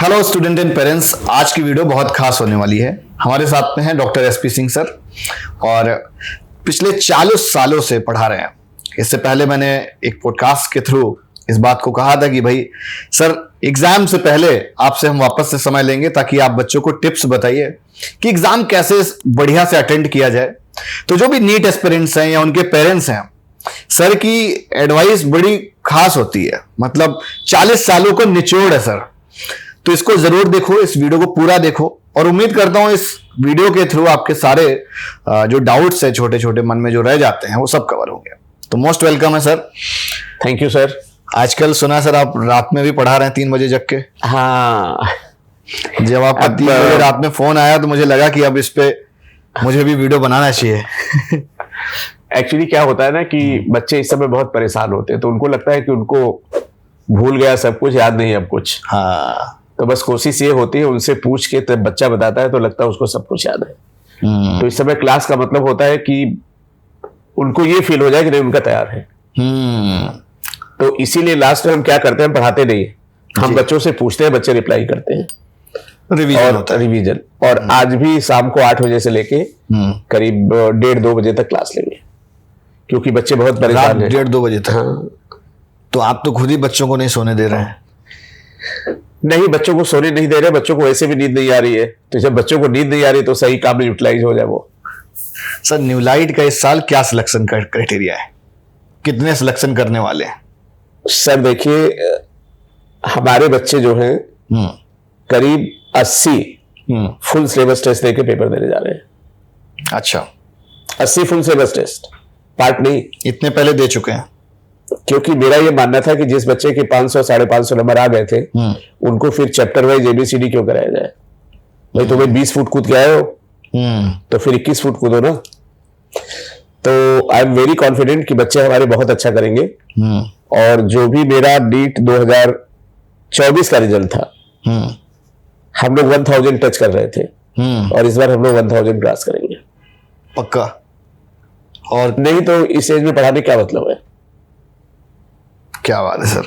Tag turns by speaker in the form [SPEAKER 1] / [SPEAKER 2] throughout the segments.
[SPEAKER 1] Hello student and parents, आज की video बहुत खास होने वाली है। हमारे साथ में हैं डॉक्टर एसपी सिंह सर और पिछले 40 सालों से पढ़ा रहे हैं। इससे पहले मैंने एक पॉडकास्ट के थ्रू इस बात को कहा था कि भाई सर एग्जाम से पहले आपसे हम वापस से समय लेंगे ताकि आप बच्चों को टिप्स बताइए कि एग्जाम कैसे बढ़िया से अटेंड किया जाए। तो जो भी नीट एस्पिरेंट्स हैं या उनके पेरेंट्स हैं, सर की एडवाइस बड़ी खास होती है, मतलब 40 सालों को निचोड़ है सर। तो इसको जरूर देखो, इस वीडियो को पूरा देखो और उम्मीद करता हूं इस वीडियो के थ्रू आपके सारे जो डाउट्स है छोटे छोटे मन में जो रह जाते हैं वो सब कवर होंगे। तो मोस्ट वेलकम है सर।
[SPEAKER 2] Thank you sir.
[SPEAKER 1] आजकल सुना सर आप रात में भी पढ़ा रहे हैं 3 बजे जग के।
[SPEAKER 2] हाँ,
[SPEAKER 1] जब आपका 3 बजे रात में फोन आया तो मुझे लगा कि अब इस पे मुझे भी वीडियो बनाना चाहिए।
[SPEAKER 2] एक्चुअली क्या होता है ना कि बच्चे इस समय बहुत परेशान होते हैं, तो उनको लगता है कि उनको भूल गया सब कुछ, याद नहीं है अब कुछ।
[SPEAKER 1] हाँ,
[SPEAKER 2] तो बस कोशिश ये होती है उनसे पूछ के, तब बच्चा बताता है तो लगता है उसको सब कुछ याद है। तो इस समय क्लास का मतलब होता है कि उनको ये फील हो जाए कि नहीं उनका तैयार है। तो इसीलिए लास्ट में हम क्या करते हैं, हम पढ़ाते नहीं, हम बच्चों से पूछते हैं, बच्चे रिप्लाई करते हैं, रिवीजन। और आज भी शाम को 8 बजे से लेके करीब 1:30-2 बजे तक क्लास लेंगे, क्योंकि बच्चे बहुत परेशान हैं।
[SPEAKER 1] 1:30-2 बजे तक।
[SPEAKER 2] हाँ।
[SPEAKER 1] तो आप तो खुद ही बच्चों को नहीं सोने दे रहे हैं।
[SPEAKER 2] नहीं, बच्चों को सोने नहीं दे रहे, बच्चों को वैसे भी नींद नहीं आ रही है। तो जब बच्चों को नींद नहीं आ रही तो सही काम में यूटिलाइज हो जाए वो।
[SPEAKER 1] सर न्यूलाइट का इस साल क्या सिलेक्शन क्राइटेरिया है, कितने सिलेक्शन करने वाले हैं?
[SPEAKER 2] सर देखिए, हमारे बच्चे जो हैं करीब 80 फुल सिलेबस टेस्ट देके पेपर देने जा रहे हैं।
[SPEAKER 1] अच्छा,
[SPEAKER 2] 80 फुल सिलेबस टेस्ट, पार्ट नहीं।
[SPEAKER 1] इतने पहले दे चुके हैं?
[SPEAKER 2] क्योंकि मेरा ये मानना था कि जिस बच्चे के 500-550 नंबर आ गए थे उनको फिर चैप्टर वाइज ABCD क्यों कराया जाए। भाई तुम्हें 20 फुट कूद के आए हो तो फिर 21 फुट कूदो ना। तो आई एम वेरी कॉन्फिडेंट कि बच्चे हमारे बहुत अच्छा करेंगे। और जो भी मेरा नीट 2024 का रिजल्ट था, हम लोग 1000 टच कर रहे थे और इस बार हम लोग 1000 क्रॉस करेंगे
[SPEAKER 1] पक्का।
[SPEAKER 2] और नहीं तो इस एज में पढ़ाने क्या मतलब है।
[SPEAKER 1] क्या बात है सर।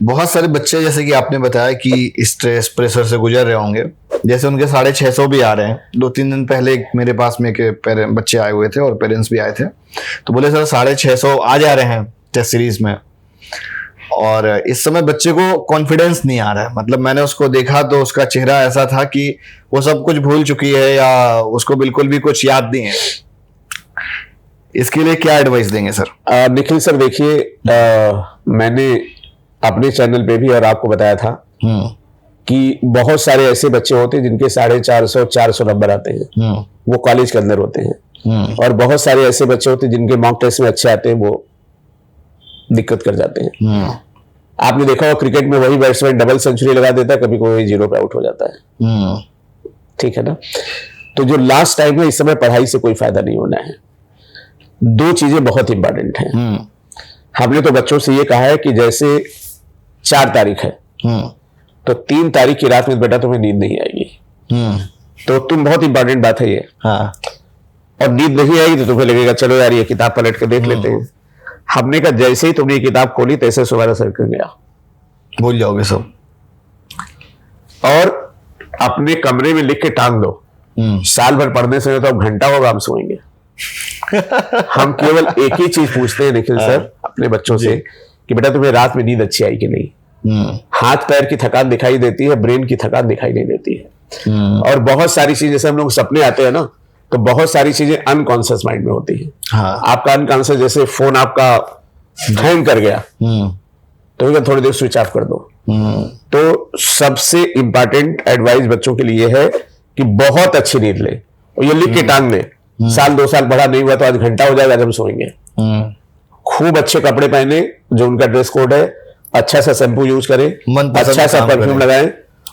[SPEAKER 1] बहुत सारे बच्चे जैसे कि आपने बताया कि स्ट्रेस प्रेशर से गुजर रहे होंगे, जैसे उनके 650 भी आ रहे हैं। 2-3 दिन पहले मेरे पास में के बच्चे आए हुए थे और पेरेंट्स भी आए थे, तो बोले सर 650 आ जा रहे हैं टेस्ट सीरीज में। और इस समय बच्चे को कॉन्फिडेंस नहीं आ रहा है, मतलब मैंने उसको देखा तो उसका चेहरा ऐसा था कि वो सब कुछ भूल चुकी है या उसको बिल्कुल भी कुछ याद नहीं है। इसके लिए क्या एडवाइस देंगे सर?
[SPEAKER 2] निखिल सर देखिए, मैंने अपने चैनल पे भी और आपको बताया था कि बहुत सारे ऐसे बच्चे होते हैं जिनके 450-400 नंबर आते हैं, वो कॉलेज के अंदर होते हैं। और बहुत सारे ऐसे बच्चे होते हैं जिनके मॉक टेस्ट में अच्छे आते हैं, वो दिक्कत कर जाते हैं। आपने देखा हो क्रिकेट में वही बैट्समैन डबल सेंचुरी लगा देता है, कभी कोई 0 पे आउट हो जाता है। ठीक है ना। तो जो लास्ट टाइम है, इस समय पढ़ाई से कोई फायदा नहीं होना है। 2 चीजें बहुत इंपॉर्टेंट हैं। हमने तो बच्चों से ये कहा है कि जैसे 4 तारीख है तो 3 तारीख की रात में बेटा तुम्हें नींद नहीं आएगी। तो तुम बहुत इंपॉर्टेंट बात है ये।
[SPEAKER 1] हाँ।
[SPEAKER 2] और नींद नहीं आएगी तो तुम्हें लगेगा चलो यार ये किताब पलट के देख लेते हैं। हमने कहा जैसे ही तुमने ये किताब खोली तैसे सुबह सर कर गया,
[SPEAKER 1] भूल जाओगे सब।
[SPEAKER 2] और अपने कमरे में लिख के टांग दो। साल भर पढ़ने से तो अब घंटा होगा हम सोएंगे। हम केवल एक ही चीज पूछते हैं निखिल सर अपने बच्चों से कि बेटा तुम्हें रात में नींद अच्छी आई कि नहीं। हाथ पैर की थकान दिखाई देती है, ब्रेन की थकान दिखाई नहीं देती है। और बहुत सारी चीजें, जैसे हम लोग सपने आते हैं ना, तो बहुत सारी चीजें अनकॉन्शियस माइंड में होती है।
[SPEAKER 1] हाँ।
[SPEAKER 2] आपका अनकॉन्शियस, जैसे फोन आपका हैंग कर गया तो थोड़ी देर स्विच ऑफ कर दो। तो सबसे इंपॉर्टेंट एडवाइस बच्चों के लिए है कि बहुत अच्छी नींद ले और ये लिख के टांग ले। साल 2 साल पढ़ा नहीं हुआ तो आज घंटा हो जाएगा जब सोएंगे। खूब अच्छे कपड़े पहने जो उनका ड्रेस कोड है, अच्छा सा शैम्पू यूज करें, अच्छा सा परफ्यूम लगाएं,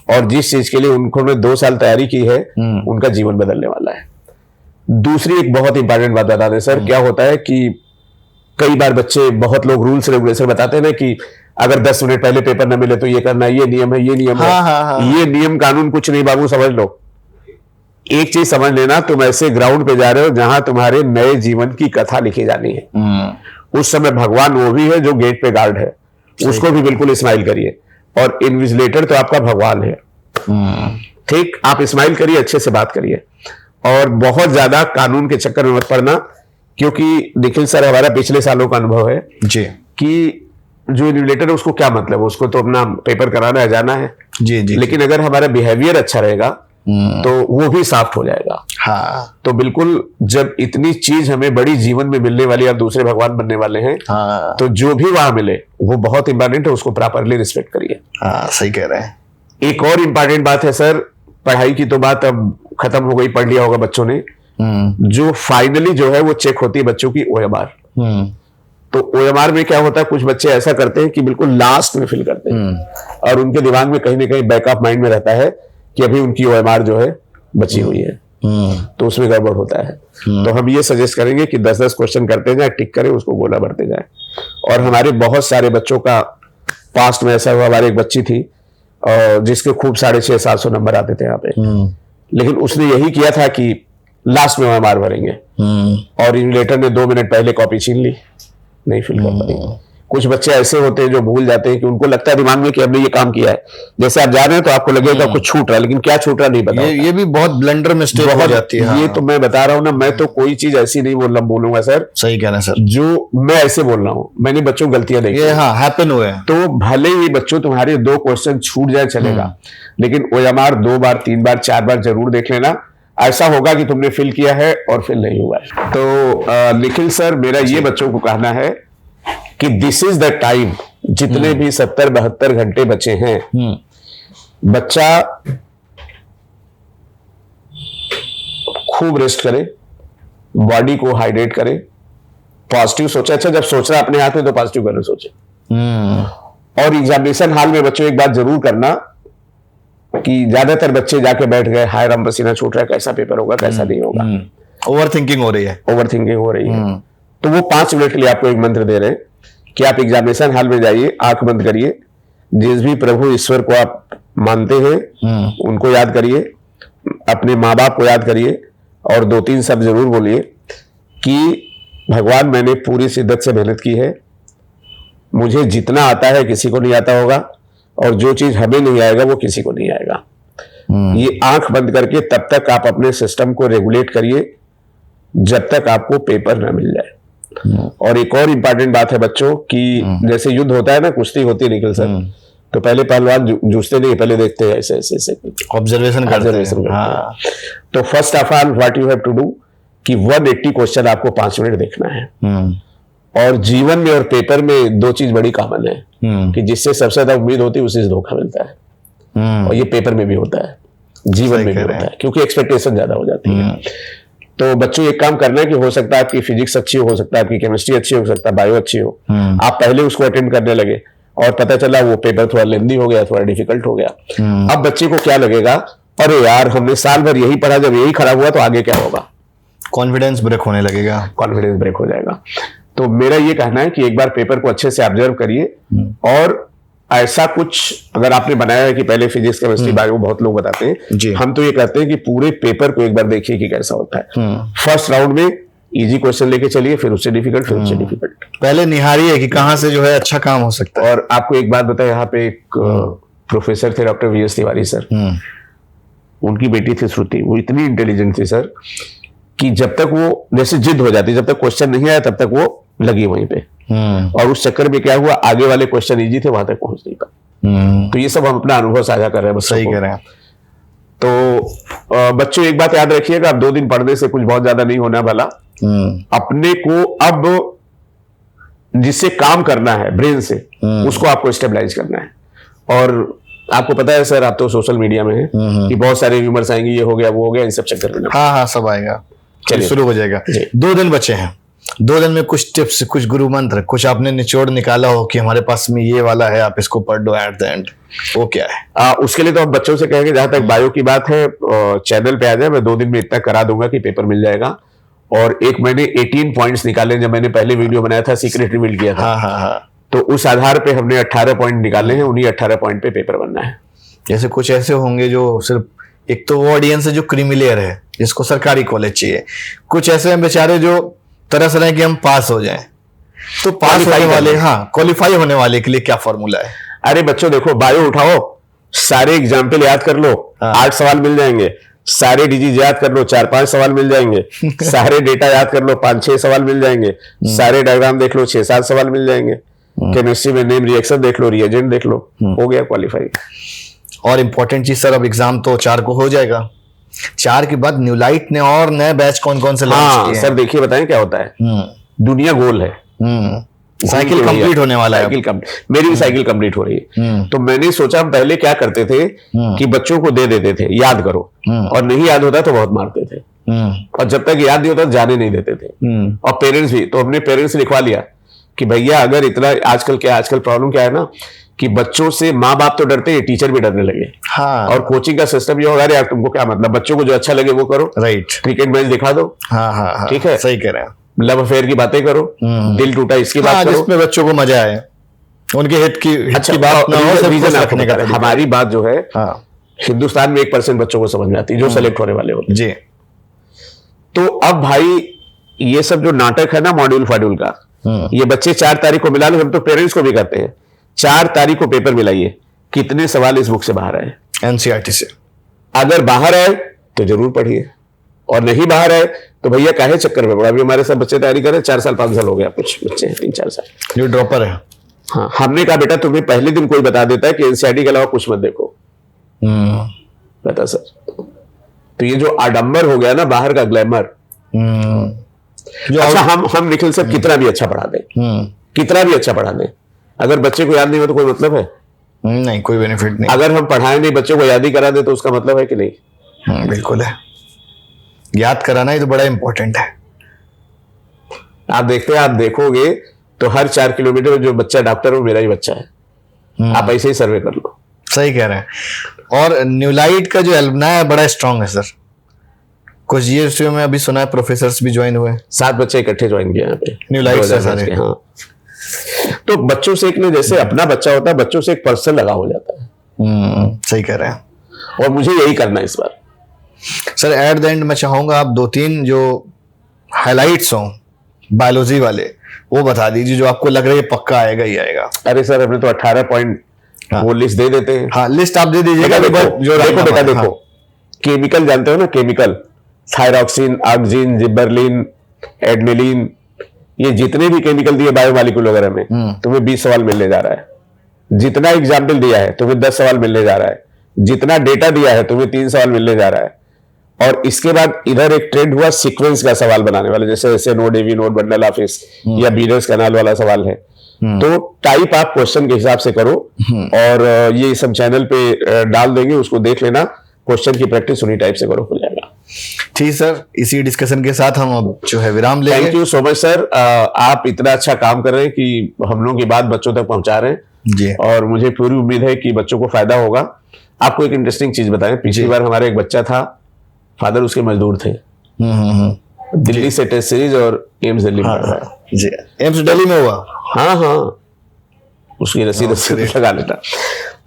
[SPEAKER 2] और जिस चीज के लिए उन्होंने 2 साल तैयारी की है उनका जीवन बदलने वाला है। दूसरी एक बहुत इंपॉर्टेंट बात बता दें सर, क्या होता है कि कई बार बच्चे, बहुत लोग रूल्स रेगुलेशन बताते हैं ना कि अगर 10 मिनट पहले पेपर न मिले तो ये करना है, ये नियम है, ये नियम है। ये नियम कानून कुछ नहीं बाबू, समझ लो। एक चीज समझ लेना, तुम ऐसे ग्राउंड पे जा रहे हो जहां तुम्हारे नए जीवन की कथा लिखी जानी है। उस समय भगवान वो भी है जो गेट पे गार्ड है, उसको भी बिल्कुल स्माइल करिए। और इन्विजिलेटर तो आपका भगवान है। ठीक, आप स्माइल करिए, अच्छे से बात करिए और बहुत ज्यादा कानून के चक्कर में मत पड़ना, क्योंकि निखिल सर हमारा पिछले सालों का अनुभव है
[SPEAKER 1] जी
[SPEAKER 2] कि जो इन्विजिलेटर है उसको क्या मतलब है, उसको तो अपना पेपर कराना है, जाना है।
[SPEAKER 1] जी जी।
[SPEAKER 2] लेकिन अगर हमारा बिहेवियर अच्छा रहेगा तो वो भी सॉफ्ट हो जाएगा।
[SPEAKER 1] हाँ
[SPEAKER 2] तो बिल्कुल, जब इतनी चीज हमें बड़ी जीवन में मिलने वाली, आप दूसरे भगवान बनने वाले हैं,
[SPEAKER 1] हाँ
[SPEAKER 2] तो जो भी वहां मिले वो बहुत इंपॉर्टेंट है, उसको प्रॉपरली रिस्पेक्ट करिए।
[SPEAKER 1] हाँ, सही कह रहे हैं।
[SPEAKER 2] एक और इंपॉर्टेंट बात है सर, पढ़ाई की तो बात अब खत्म हो गई, पढ़ लिया होगा बच्चों ने। जो फाइनली जो है वो चेक होती है बच्चों की OMR। तो OMR में क्या होता है, कुछ बच्चे ऐसा करते हैं कि बिल्कुल लास्ट में फिल करते हैं और उनके दिमाग में कहीं ना कहीं बैक ऑफ माइंड में रहता है कि अभी उनकी OMR जो है बची हुई है, तो उसमें गड़बड़ होता है। तो हम ये सजेस्ट करेंगे कि 10-10 क्वेश्चन करते जाए, टिक करें, उसको गोला बढ़ते जाए। और हमारे बहुत सारे बच्चों का पास्ट में ऐसा हुआ, हमारी एक बच्ची थी जिसके खूब 650-700 नंबर आते थे यहाँ पे, लेकिन उसने यही किया था कि लास्ट में OMR भरेंगे और इन्विजिलेटर ने 2 मिनट पहले कॉपी छीन ली, नहीं फिल कर पाई। कुछ बच्चे ऐसे होते हैं जो भूल जाते हैं कि उनको लगता है दिमाग में कि हमने ये काम किया है, जैसे आप जा रहे हैं तो आपको लगेगा कुछ छूट रहा है, लेकिन क्या छूट रहा नहीं पता।
[SPEAKER 1] ये भी बहुत ब्लंडर मिस्टेक हो जाती है।
[SPEAKER 2] ये तो मैं बता रहा हूँ ना, मैं तो कोई चीज ऐसी नहीं बोलूंगा सर,
[SPEAKER 1] सही कह रहे हैं सर,
[SPEAKER 2] जो मैं ऐसे बोल रहा हूँ। मैंने बच्चों की गलतियां देखी,
[SPEAKER 1] ये हाँ हैपन हुए हैं।
[SPEAKER 2] तो भले ही बच्चों तुम्हारे 2 क्वेश्चन छूट जाए चलेगा, लेकिन OMR 2 बार 3 बार 4 बार जरूर देख लेना। ऐसा होगा कि तुमने फिल किया है और फिल नहीं हुआ है। तो निखिल सर, मेरा ये बच्चों को कहना है कि दिस इज द टाइम, जितने भी 70-72 घंटे बचे हैं, बच्चा खूब रेस्ट करे, बॉडी को हाइड्रेट करे, पॉजिटिव सोचे। अच्छा, जब सोच रहा अपने हाथ में तो पॉजिटिव करना सोचे। और एग्जामिनेशन हॉल में बच्चों एक बात जरूर करना कि ज्यादातर बच्चे जाके बैठ गए, हाय राम पसीना छूट रहा है, कैसा पेपर होगा, कैसा नहीं होगा,
[SPEAKER 1] ओवर थिंकिंग हो रही है,
[SPEAKER 2] तो वो 5 मिनट के लिए आपको एक मंत्र दे रहे हैं कि आप एग्जामिनेशन हॉल में जाइए, आंख बंद करिए, जिस भी प्रभु ईश्वर को आप मानते हैं उनको याद करिए, अपने माँ बाप को याद करिए और 2-3 शब्द जरूर बोलिए कि भगवान, मैंने पूरी शिद्दत से मेहनत की है, मुझे जितना आता है किसी को नहीं आता होगा, और जो चीज हमें नहीं आएगा वो किसी को नहीं आएगा। ये आंख बंद करके तब तक आप अपने सिस्टम को रेगुलेट करिए जब तक आपको पेपर न मिल जाए। और एक और इम्पॉर्टेंट बात है बच्चों कि जैसे युद्ध होता है ना, कुश्ती होती है निखिल सर, तो पहले पहलवान जूझते नहीं, पहले देखते हैं ऐसे ऐसे
[SPEAKER 1] ऑब्जर्वेशन करते हैं।
[SPEAKER 2] हाँ। तो first of all what you have to do कि 180 क्वेश्चन आपको 5 मिनट देखना है। और जीवन में और पेपर में 2 चीज बड़ी कॉमन है कि जिससे सबसे ज्यादा उम्मीद होती है उसी से धोखा मिलता है, और ये पेपर में भी होता है, जीवन में भी होता है, क्योंकि एक्सपेक्टेशन ज्यादा हो जाती है। तो बच्चों एक काम करना है कि हो सकता है आपकी फिजिक्स अच्छी हो सकता है आपकी केमिस्ट्री अच्छी हो सकता है बायो अच्छी हो, आप पहले उसको अटेंड करने लगे और पता चला वो पेपर थोड़ा लेंदी हो गया, थोड़ा डिफिकल्ट हो गया। अब बच्चे को क्या लगेगा, अरे यार हमने साल भर यही पढ़ा, जब यही खराब हुआ तो आगे क्या होगा,
[SPEAKER 1] कॉन्फिडेंस ब्रेक होने लगेगा,
[SPEAKER 2] कॉन्फिडेंस ब्रेक हो जाएगा। तो मेरा ये कहना है कि एक बार पेपर को अच्छे से ऑब्जर्व करिए, और ऐसा कुछ अगर आपने बनाया है कि पहले फिजिक्स केमिस्ट्री बायो, बहुत लोग बताते हैं, हम तो ये कहते हैं कि पूरे पेपर को एक बार देखिए कि कैसा होता है। फर्स्ट राउंड में इजी क्वेश्चन लेके चलिए, फिर उससे डिफिकल्ट, फिर उससे डिफिकल्ट,
[SPEAKER 1] पहले निहारिए कि कहां से जो है अच्छा काम हो सकता है।
[SPEAKER 2] और आपको एक बात बताए, यहाँ पे एक प्रोफेसर थे डॉक्टर VS तिवारी सर, उनकी बेटी थी श्रुति, वो इतनी इंटेलिजेंट थी सर कि जब तक वो जैसे जिद हो जाती, जब तक क्वेश्चन नहीं आया तब तक वो लगी वहीं पे, और उस चक्कर में क्या हुआ, आगे वाले क्वेश्चन इजी थे, वहां तक पहुंच नहीं पाए। तो ये सब हम अपना अनुभव साझा कर रहे हैं।
[SPEAKER 1] सही कह रहे हैं।
[SPEAKER 2] तो बच्चों एक बात याद रखिएगा, अब 2 दिन पढ़ने से कुछ बहुत ज्यादा नहीं होना भला, अपने को अब जिससे काम करना है ब्रेन से, उसको आपको स्टेबलाइज करना है। और आपको पता है सर, आप तो सोशल मीडिया में है कि बहुत सारे व्यूमर्स आएंगे, ये हो गया वो हो गया, इन सब चक्कर में
[SPEAKER 1] हाँ सब आएगा, चलिए शुरू हो जाएगा। 2 दिन बचे हैं, 2 दिन में कुछ टिप्स, कुछ गुरु मंत्र, कुछ आपने निचोड़ निकाला हो कि हमारे पास में ये वाला है, आप इसको पढ़ दो एट द एंड, वो क्या है?
[SPEAKER 2] उसके लिए तो हम बच्चों से कहेंगे, जहां तक बायो की बात है चैनल पे आ जाए, मैं 2 दिन में इतना करा दूंगा कि पेपर मिल जाएगा। और एक मैंने 18 पॉइंट्स निकाले, जब मैंने पहले वीडियो बनाया था, सीक्रेट रिवील किया था,
[SPEAKER 1] हाँ।
[SPEAKER 2] तो उस आधार पे हमने 18 पॉइंट निकाले हैं, उन्हीं 18 पॉइंट पे पेपर बनना है।
[SPEAKER 1] जैसे कुछ ऐसे होंगे जो सिर्फ, एक तो वो ऑडियंस है जो क्रीमिलियर है, जिसको सरकारी कॉलेज चाहिए, कुछ ऐसे हैं बेचारे जो तरस रहे हैं कि हम पास हो जाएं, तो पास होने वाले, हाँ क्वालिफाई होने वाले के लिए क्या फॉर्मूला है?
[SPEAKER 2] अरे बच्चों देखो, बायो उठाओ, सारे एग्जाम्पल याद कर लो, 8 सवाल मिल जाएंगे। सारे डिजीज याद कर लो, 4-5 सवाल मिल जाएंगे। सारे डेटा याद कर लो, 5-6 सवाल मिल जाएंगे। सारे डायग्राम देख लो, 6-7 सवाल मिल जाएंगे। केमिस्ट्री में नेम रिएक्शन देख लो, रिएजेंट देख लो, हो गया क्वालिफाई।
[SPEAKER 1] और इम्पोर्टेंट चीज सर, अब एग्जाम तो 4 को हो जाएगा, 4 के बाद न्यूलाइट ने और नए बैच कौन कौन से लॉन्च किए हैं?
[SPEAKER 2] सर देखिए, बताएं क्या होता है। दुनिया गोल है,
[SPEAKER 1] साइकिल कंप्लीट होने वाला है।
[SPEAKER 2] मेरी भी साइकिल कंप्लीट हो रही है। तो मैंने सोचा, हम पहले क्या करते थे कि बच्चों को दे देते थे, याद करो, और नहीं याद होता तो बहुत मारते थे, और जब तक याद नहीं होता जाने नहीं देते थे। और पेरेंट्स भी, तो हमने पेरेंट्स लिखवा लिया कि भैया अगर इतना, आजकल प्रॉब्लम क्या है ना कि बच्चों से माँ बाप तो डरते हैं, टीचर भी डरने लगे।
[SPEAKER 1] हाँ।
[SPEAKER 2] और कोचिंग का सिस्टम ये होगा, यार तुमको क्या मतलब, बच्चों को जो अच्छा लगे वो करो।
[SPEAKER 1] राइट।
[SPEAKER 2] क्रिकेट मैच दिखा दो।
[SPEAKER 1] हाँ,
[SPEAKER 2] ठीक है,
[SPEAKER 1] सही कह रहे हैं।
[SPEAKER 2] लव अफेयर की बातें करो, दिल टूटा इसकी बात करो,
[SPEAKER 1] जिसमें बच्चों को मजा आए, उनके हित की
[SPEAKER 2] अच्छा
[SPEAKER 1] बात ना हो,
[SPEAKER 2] रीजन रखने का। हमारी बात जो है, हिंदुस्तान में 1% बच्चों को समझ में आती है जो सेलेक्ट होने वाले होते
[SPEAKER 1] जी।
[SPEAKER 2] तो अब भाई ये सब जो नाटक है ना मॉड्यूल फाड्यूल का, ये बच्चे 4 तारीख को मिला लो, हम तो पेरेंट्स को भी करते हैं, 4 तारीख को पेपर मिलाइए, कितने सवाल इस बुक से बाहर आए,
[SPEAKER 1] एनसीईआरटी से।
[SPEAKER 2] अगर बाहर आए तो जरूर पढ़िए, और नहीं बाहर आए तो भैया काहे चक्कर में पड़ा। अभी हमारे सब बच्चे तैयारी कर रहे हैं, 4 साल 5 साल हो गया, कुछ बच्चे 3-4 साल
[SPEAKER 1] जो ड्रॉपर है।
[SPEAKER 2] हाँ, हमने कहा बेटा तुम्हें पहले दिन कोई बता देता है कि एनसीईआरटी के अलावा कुछ मत देखो, बता सर। तो ये जो आडंबर हो गया ना, बाहर का ग्लैमर, जो अच्छा हम निखिल सर कितना भी अच्छा पढ़ा दें, कितना भी अच्छा पढ़ा दें, अगर बच्चे को याद नहीं हो तो कोई मतलब है
[SPEAKER 1] नहीं, कोई बेनिफिट नहीं।
[SPEAKER 2] अगर हम पढ़ाएं नहीं, बच्चों को याद ही करा दे तो उसका मतलब है कि नहीं?
[SPEAKER 1] बिल्कुल है, याद कराना ही तो बड़ा इंपॉर्टेंट है।
[SPEAKER 2] आप देखोगे तो हर 4 किलोमीटर में जो बच्चा डॉक्टर हो मेरा ही बच्चा है। आप ऐसे ही सर्वे कर लो।
[SPEAKER 1] सही कह रहे हैं। और न्यूलाइट का जो एल्युमनाई है बड़ा स्ट्रांग है सर। कुछ ये में अभी सुना है प्रोफेसर्स भी ज्वाइन हुए,
[SPEAKER 2] 7 बच्चे इकट्ठे ज्वाइन किए यहाँ पे
[SPEAKER 1] न्यूलाइट से सारे।
[SPEAKER 2] हाँ, तो बच्चों से एक ने, जैसे अपना बच्चा होता है, बच्चों से एक पर्सन लगा हो जाता है।
[SPEAKER 1] सही कह रहे हैं।
[SPEAKER 2] और मुझे यही करना है इस बार।
[SPEAKER 1] सर एट द एंड मैं चाहूंगा आप 2-3 जो हाइलाइट्स हों बायोलॉजी वाले वो बता दीजिए, जो आपको लग रहा है पक्का आएगा ही आएगा।
[SPEAKER 2] अरे सर हमने तो 18 पॉइंट वो लिस्ट दे देते हैं।
[SPEAKER 1] हाँ, लिस्ट आप दे दीजिएगा।
[SPEAKER 2] देखो बेटा देखो, केमिकल जानते हो ना, केमिकल थायरॉक्सिन, ऑक्सिन, जिबरलिन, एडनिलीन, ये जितने भी केमिकल दिए बायोमॉलिक्यूल वगैरह में, तुम्हें 20 सवाल मिलने जा रहा है। जितना एग्जाम्पल दिया है तुम्हें 10 सवाल मिलने जा रहा है। जितना डेटा दिया है तुम्हें 3 सवाल मिलने जा रहा है। और इसके बाद इधर एक ट्रेंड हुआ सीक्वेंस का सवाल बनाने वाला, जैसे node AV, node bundle of His या बीनर्स कैनाल वाला सवाल है। तो टाइप आप क्वेश्चन के हिसाब से करो, और ये सब चैनल पे डाल देंगे, उसको देख लेना। क्वेश्चन की प्रैक्टिस उन्हीं टाइप से करो, हो जाएगा।
[SPEAKER 1] ठीक सर, इसी डिस्कशन के साथ हम अब जो है विराम लेंगे।
[SPEAKER 2] Thank you so much sir, आप इतना अच्छा काम कर रहे हैं कि हम लोगों की बात बच्चों तक पहुंचा रहे हैं
[SPEAKER 1] जी।
[SPEAKER 2] और मुझे पूरी उम्मीद है कि बच्चों को फायदा होगा। आपको एक इंटरेस्टिंग चीज बताएं, पिछली बार हमारा एक बच्चा था, फादर उसके मजदूर थे, दिल्ली से टेस्ट सीरीज और एम्स दिल्ली में पढ़ रहा है
[SPEAKER 1] जी। एम्स दिल्ली में हुआ?
[SPEAKER 2] हाँ, उसकी रसीद लगा लेता।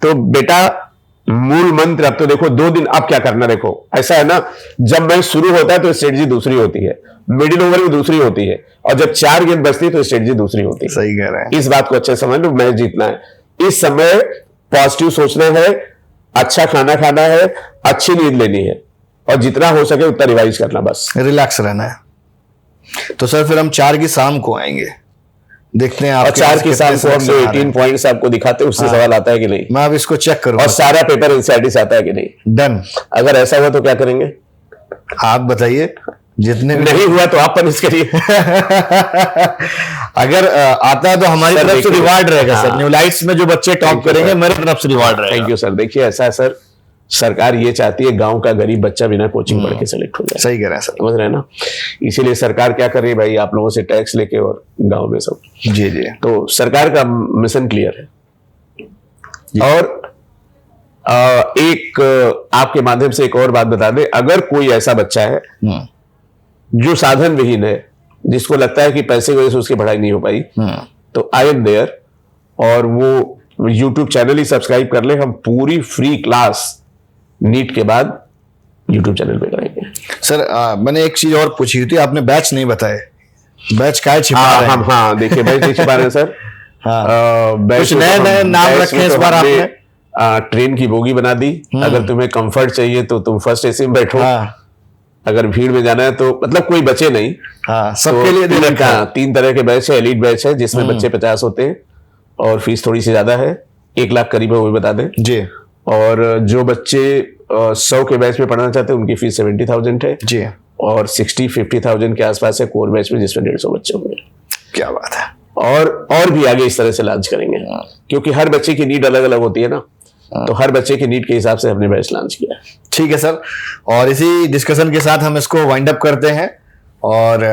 [SPEAKER 2] तो बेटा मूल मंत्र अब तो देखो, 2 दिन अब क्या करना, देखो ऐसा है ना, जब मैच शुरू होता है तो स्ट्रेटजी दूसरी होती है, मिडिल ओवर में दूसरी होती है, और जब 4 गेंद बचती है तो स्ट्रेटजी दूसरी होती है।
[SPEAKER 1] सही कह रहे हैं।
[SPEAKER 2] इस बात को अच्छे समझ लो, मैच जीतना है, इस समय पॉजिटिव सोचना है, अच्छा खाना खाना है, अच्छी नींद लेनी है, और जितना हो सके उतना रिवाइज करना, बस
[SPEAKER 1] रिलैक्स रहना है। तो सर फिर हम 4 की शाम को आएंगे, देखते हैं आप
[SPEAKER 2] 4 की शाम को हम जो 18 पॉइंट्स आपको दिखाते हैं उससे सवाल आता है कि नहीं,
[SPEAKER 1] मैं अब इसको चेक करूंगा,
[SPEAKER 2] और सारा पेपर एनसीईआरटी से आता है कि नहीं।
[SPEAKER 1] डन।
[SPEAKER 2] अगर ऐसा हुआ तो क्या करेंगे
[SPEAKER 1] आप बताइए, जितने भी
[SPEAKER 2] नहीं हुआ तो आप पनिश करिए।
[SPEAKER 1] अगर आता है तो हमारी तरफ से रिवार्ड रहेगा सर। न्यूलाइट्स में जो बच्चे टॉप करेंगे मेरी तरफ से रिवार्ड रहेगा।
[SPEAKER 2] Thank you sir. देखिए ऐसा है सर, सरकार ये चाहती है गांव का गरीब बच्चा बिना कोचिंग पढ़ के सेलेक्ट हो जाए।
[SPEAKER 1] सही कह रहे हैं सर,
[SPEAKER 2] समझ रहे हैं ना। इसीलिए सरकार क्या कर रही है भाई, आप लोगों से टैक्स लेके और गांव में सब।
[SPEAKER 1] जी जी।
[SPEAKER 2] तो सरकार का मिशन क्लियर है। और एक आपके माध्यम से एक और बात बता दें, अगर कोई ऐसा बच्चा है जो साधन विहीन है, जिसको लगता है कि पैसे की वजह से उसकी पढ़ाई नहीं हो पाई, तो आई एम देयर, और वो यूट्यूब चैनल ही सब्सक्राइब कर ले। हम पूरी फ्री क्लास नीट के बाद यूट्यूब चैनल पे कराएंगे।
[SPEAKER 1] सर मैंने एक चीज और पूछी थी, आपने बैच नहीं बताए, बैच क्या छिपा रहे हैं?
[SPEAKER 2] हाँ देखिए बैच नहीं छिपा रहे हैं सर।
[SPEAKER 1] कुछ नए नए नाम रखे इस बार आपने।
[SPEAKER 2] ट्रेन की बोगी बना दी। अगर तुम्हें कंफर्ट चाहिए तो तुम फर्स्ट एसी में बैठो। अगर भीड़ में जाना है तो मतलब कोई बचे नहीं।
[SPEAKER 1] सबके लिए दे रखा है।
[SPEAKER 2] 3 तरह के बैच है। एलीट बैच है जिसमें बच्चे 50 होते हैं और फीस थोड़ी सी ज्यादा है, 1 लाख करीब है, वो भी बता दें
[SPEAKER 1] जी।
[SPEAKER 2] और जो बच्चे 100 के बैच में पढ़ना चाहते हैं उनकी फीस 70,000 है
[SPEAKER 1] जी।
[SPEAKER 2] और 60-50,000 के आसपास है कोर बैच में जिसमें 150 बच्चे होंगे।
[SPEAKER 1] क्या बात है।
[SPEAKER 2] और भी आगे इस तरह से लॉन्च करेंगे क्योंकि हर बच्चे की नीड अलग अलग होती है ना, तो हर बच्चे की नीड के हिसाब से हमने बैच लॉन्च किया।
[SPEAKER 1] ठीक है सर, और इसी डिस्कशन के साथ हम इसको वाइंड अप करते हैं और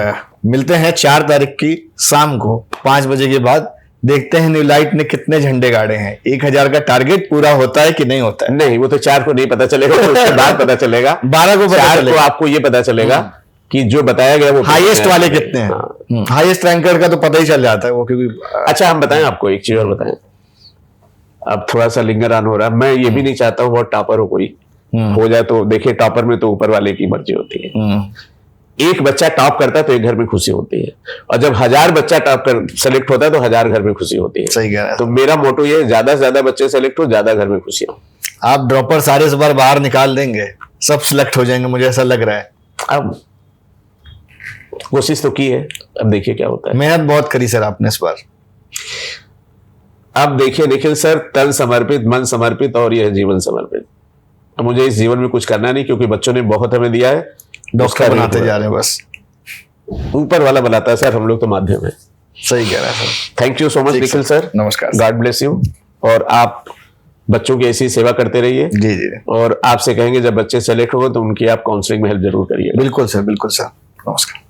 [SPEAKER 1] मिलते हैं 4 तारीख की शाम को 5 बजे के बाद। देखते हैं न्यू लाइट ने कितने झंडे गाड़े हैं, 1000 का टारगेट पूरा होता है कि नहीं होता है।
[SPEAKER 2] नहीं, वो तो 4 को नहीं पता चलेगा, तो उसके बाद पता चलेगा।
[SPEAKER 1] 12 को पता चलेगा।
[SPEAKER 2] आपको ये पता चलेगा कि जो बताया गया वो
[SPEAKER 1] हाईएस्ट वाले कितने हैं। हाईएस्ट रैंकर का तो पता ही चल जाता है वो, क्योंकि
[SPEAKER 2] अच्छा हम बताएं आपको एक चीज और बताएं। अब थोड़ा सा लिंगर ऑन हो रहा है, मैं ये भी नहीं चाहता हूँ बहुत टॉपर हो कोई हो जाए, तो देखिए टॉपर में तो ऊपर वाले की मर्जी होती है। एक बच्चा टॉप करता है तो एक घर में खुशी होती है, और जब 1000 बच्चा टॉप कर सेलेक्ट होता है तो 1000 घर में खुशी होती है।
[SPEAKER 1] सही कह रहा है।
[SPEAKER 2] तो मेरा मोटो ये है, ज्यादा से ज्यादा बच्चे सेलेक्ट हो, ज्यादा घर में खुशी हो।
[SPEAKER 1] आप ड्रॉपर सारे इस बार बाहर निकाल देंगे, सब सिलेक्ट हो जाएंगे, मुझे ऐसा लग रहा है।
[SPEAKER 2] अब कोशिश तो की है, अब देखिए क्या होता है।
[SPEAKER 1] मेहनत बहुत करी सर आपने इस बार।
[SPEAKER 2] अब देखिए निखिल सर, तन समर्पित, मन समर्पित और यह जीवन समर्पित। अब मुझे इस जीवन में कुछ करना नहीं क्योंकि बच्चों ने बहुत हमें दिया है,
[SPEAKER 1] डॉक्टर बनाते जा रहे हैं बस।
[SPEAKER 2] ऊपर वाला बनाता है सर, हम लोग तो माध्यम है।
[SPEAKER 1] सही कह रहा है sir.
[SPEAKER 2] Thank you so much Nikhil sir,
[SPEAKER 1] नमस्कार।
[SPEAKER 2] God bless you. और आप बच्चों की ऐसी सेवा करते रहिए।
[SPEAKER 1] जी जी।
[SPEAKER 2] और आपसे कहेंगे जब बच्चे सेलेक्ट होंगे तो उनकी आप काउंसलिंग में हेल्प जरूर करिए।
[SPEAKER 1] बिल्कुल सर, बिल्कुल सर। नमस्कार।